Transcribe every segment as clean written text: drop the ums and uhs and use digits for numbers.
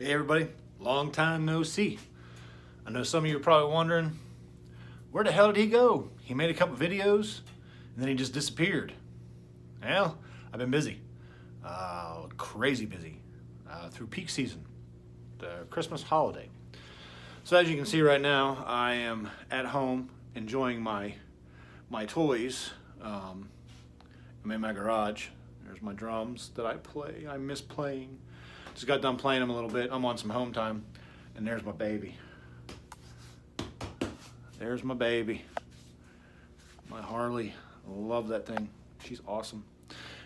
Hey everybody, long time no see. I know some of you are probably wondering, where the hell did he go? He made a couple videos and then he just disappeared. Well, I've been busy, crazy busy, through peak season, the Christmas holiday. So as you can see right now, I am at home enjoying my toys. I'm in my garage. There's my drums that I play. I miss playing. Just got done playing them a little bit. I'm on some home time. And there's my baby. There's my baby. My Harley. I love that thing. She's awesome.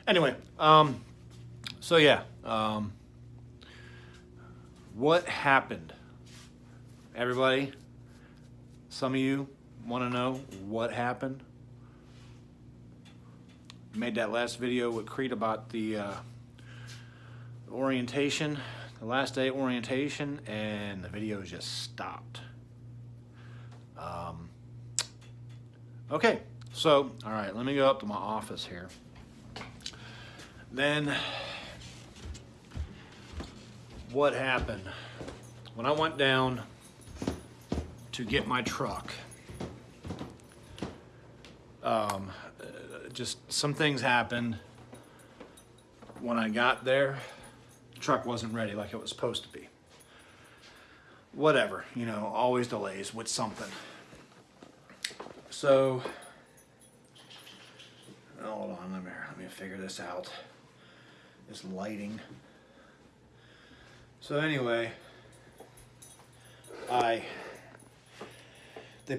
Anyway, so yeah. What happened? Everybody, some of you want to know what happened? Made that last video with Crete about the orientation, the last day orientation, and the video just stopped. Okay, so all right, let me go up to my office here. Then what happened when I went down to get my truck? Just some things happened when I got there. The truck wasn't ready like it was supposed to be. Whatever, you know, always delays with something. So, hold on, let me figure this out. This lighting. So anyway, they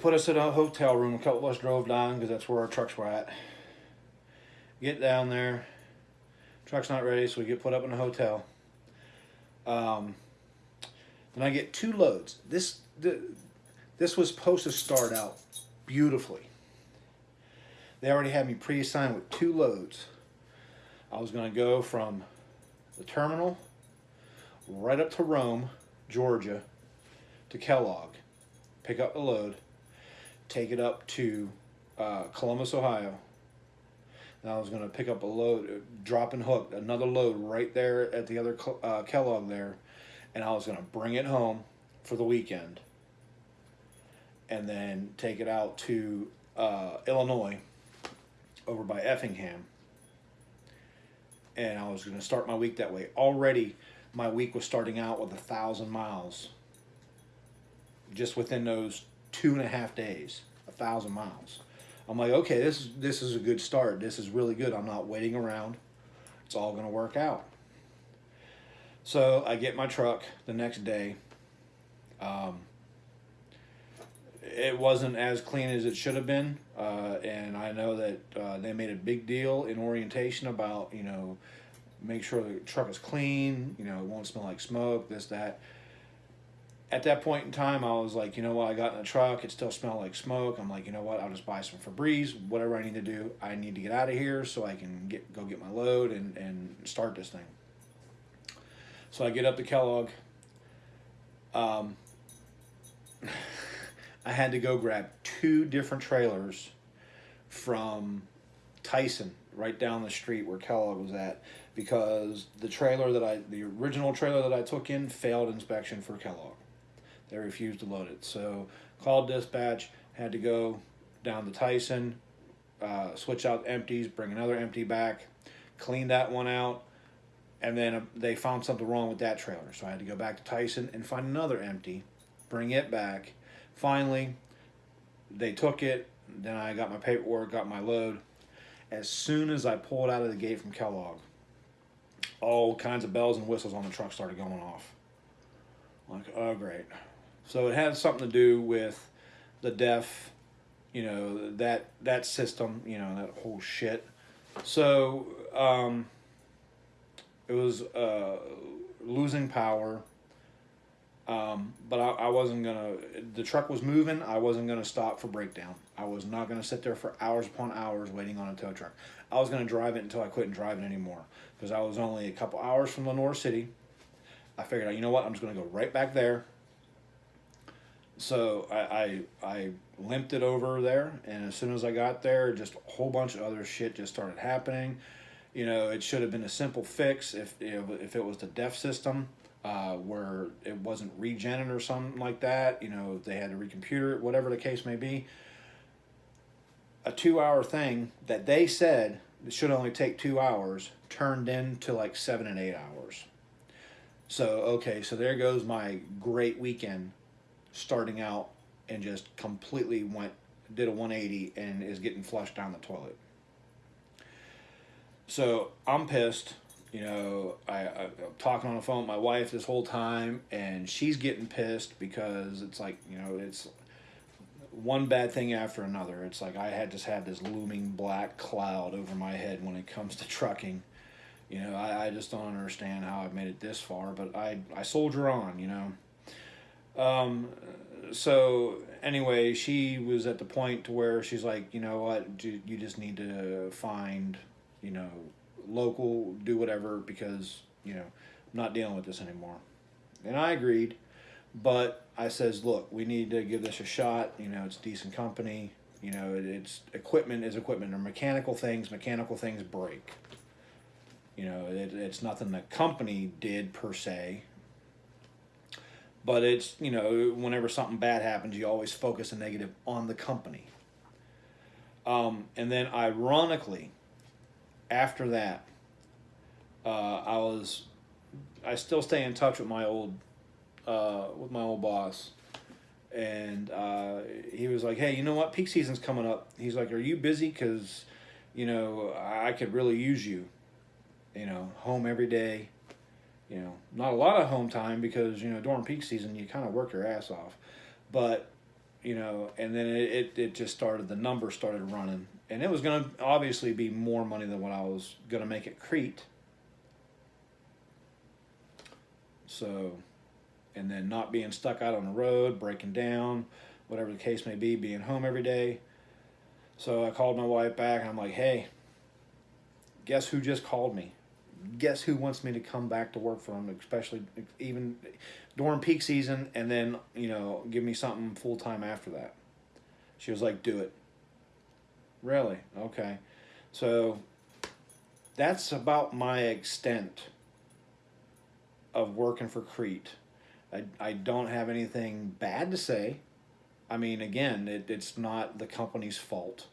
put us in a hotel room. A couple of us drove down because that's where our trucks were at. Get down there, truck's not ready, so we get put up in a hotel. Then I get 2 loads. This was supposed to start out beautifully. They already had me pre-assigned with 2 loads. I was going to go from the terminal right up to Rome, Georgia, to Kellogg, pick up the load, take it up to Columbus, Ohio. And I was going to pick up a load, drop and hook, another load right there at the other Kellogg there, and I was going to bring it home for the weekend, and then take it out to Illinois, over by Effingham, and I was going to start my week that way. Already, my week was starting out with 1,000 miles, just within those 2.5 days, 1,000 miles. I'm like, okay, this is a good start. This is really good. I'm not waiting around. It's all going to work out. So I get my truck the next day. It wasn't as clean as it should have been, and I know that they made a big deal in orientation about, you know, make sure the truck is clean, you know, it won't smell like smoke, this, that. At that point in time, I was like, you know what, I got in the truck, it still smelled like smoke. I'm like, you know what, I'll just buy some Febreze, whatever I need to do. I need to get out of here so I can go get my load and start this thing. So I get up to Kellogg. I had to go grab 2 different trailers from Tyson, right down the street where Kellogg was at, because the original trailer that I took in failed inspection for Kellogg. They refused to load it. So called dispatch, had to go down to Tyson, switch out empties, bring another empty back, clean that one out, and then they found something wrong with that trailer. So I had to go back to Tyson and find another empty, bring it back. Finally, they took it. Then I got my paperwork, got my load. As soon as I pulled out of the gate from Kellogg, all kinds of bells and whistles on the truck started going off. I'm like, oh, great. So it had something to do with the DEF, you know, that system, you know, that whole shit. So it was losing power. But I wasn't gonna, the truck was moving, I wasn't gonna stop for breakdown. I was not gonna sit there for hours upon hours waiting on a tow truck. I was gonna drive it until I couldn't drive it anymore, because I was only a couple hours from Lenore City. I figured out, you know what, I'm just gonna go right back there. So I limped it over there, and as soon as I got there, just a whole bunch of other shit just started happening. You know, it should have been a simple fix if it was the DEF system. where it wasn't regenerated or something like that. You know, they had to recomputer it, whatever the case may be. A 2 hour thing that they said should only take 2 hours turned into like 7 and 8 hours. So, okay, so there goes my great weekend starting out and just completely did a 180 and is getting flushed down the toilet. So I'm pissed. You know, I'm talking on the phone with my wife this whole time, and she's getting pissed because it's like, you know, it's one bad thing after another. It's like I had just had this looming black cloud over my head when it comes to trucking. You know, I just don't understand how I've made it this far, but I soldier on, you know. So anyway, she was at the point to where she's like, you know what, you just need to find, you know, local, do whatever, because, you know, I'm not dealing with this anymore. And I agreed, but I says, look, we need to give this a shot. You know, it's a decent company. You know, it's equipment is equipment. They're mechanical things. Mechanical things break. You know, it's nothing the company did per se. But it's, you know, whenever something bad happens, you always focus a negative on the company. And then ironically, after that, I still stay in touch with my old boss, and he was like, "Hey, you know what? Peak season's coming up." He's like, "Are you busy? Because, you know, I could really use you. You know, home every day. You know, not a lot of home time because, you know, during peak season you kind of work your ass off, but, you know." And then it just started. The numbers started running, and it was going to obviously be more money than what I was going to make at Crete. So, and then not being stuck out on the road, breaking down, whatever the case may be, being home every day. So I called my wife back, and I'm like, "Hey, guess who just called me? Guess who wants me to come back to work for them, especially even during peak season, and then, you know, give me something full-time after that?" She was like, "Do it." Really? Okay. So that's about my extent of working for Crete. I don't have anything bad to say. I mean, again, it's not the company's fault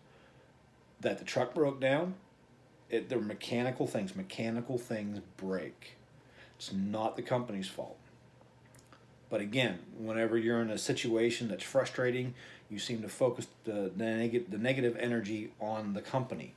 that the truck broke down. They're mechanical things. Mechanical things break. It's not the company's fault. But again, whenever you're in a situation that's frustrating, you seem to focus the negative energy on the company.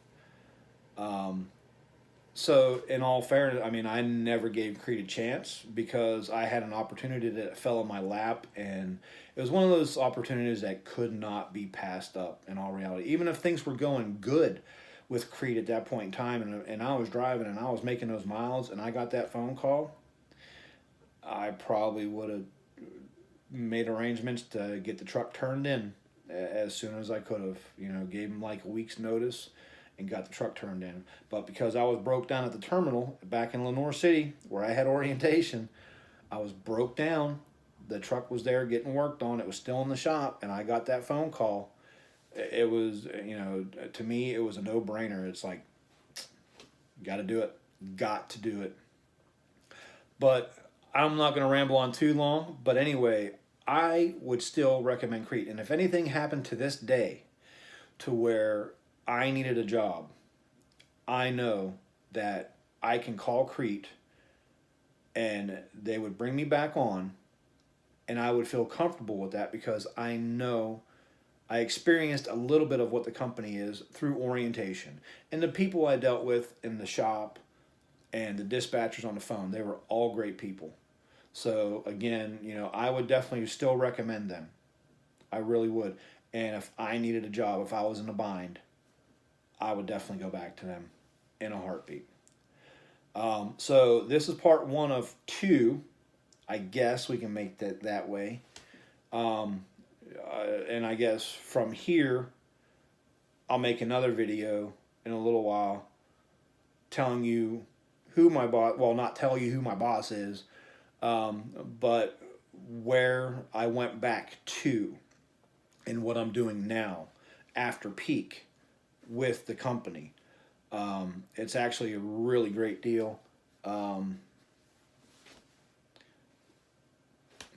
So in all fairness, I mean, I never gave Crete a chance because I had an opportunity that fell in my lap, and it was one of those opportunities that could not be passed up in all reality. Even if things were going good with Crete at that point in time, and I was driving and I was making those miles and I got that phone call, I probably would have made arrangements to get the truck turned in as soon as I could have. You know, gave them like a week's notice and got the truck turned in. But because I was broke down at the terminal back in Lenore City, where I had orientation, I was broke down. The truck was there getting worked on. It was still in the shop, and I got that phone call. It was, you know, to me, it was a no-brainer. It's like, got to do it. Got to do it. But I'm not going to ramble on too long. But anyway, I would still recommend Crete. And if anything happened to this day to where I needed a job, I know that I can call Crete and they would bring me back on, and I would feel comfortable with that because I know I experienced a little bit of what the company is through orientation. And the people I dealt with in the shop and the dispatchers on the phone, they were all great people. So again, you know, I would definitely still recommend them. I really would. And if I needed a job, if I was in a bind, I would definitely go back to them in a heartbeat. So this is part 1 of 2. I guess we can make that way. And I guess from here, I'll make another video in a little while telling you who my boss, well, not tell you who my boss is, but where I went back to and what I'm doing now after peak with the company. It's actually a really great deal.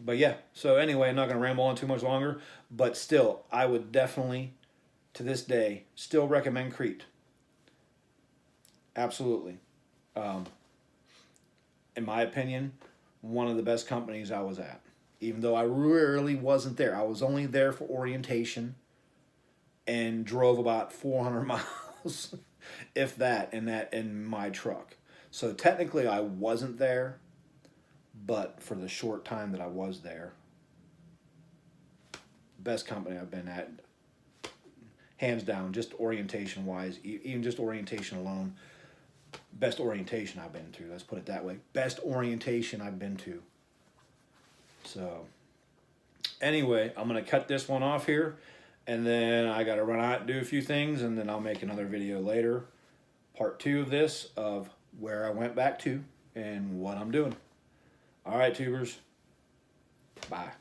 But yeah, so anyway, I'm not going to ramble on too much longer. But still, I would definitely, to this day, still recommend Crete. Absolutely. In my opinion, one of the best companies I was at. Even though I really wasn't there. I was only there for orientation and drove about 400 miles, if that, in my truck. So technically I wasn't there, but for the short time that I was there, best company I've been at, hands down, just orientation wise, even just orientation alone, best orientation I've been to. Let's put it that way. Best orientation I've been to. So anyway, I'm going to cut this one off here, and then I got to run out and do a few things, and then I'll make another video later, part 2 of this, of where I went back to and what I'm doing. All right, tubers. Bye.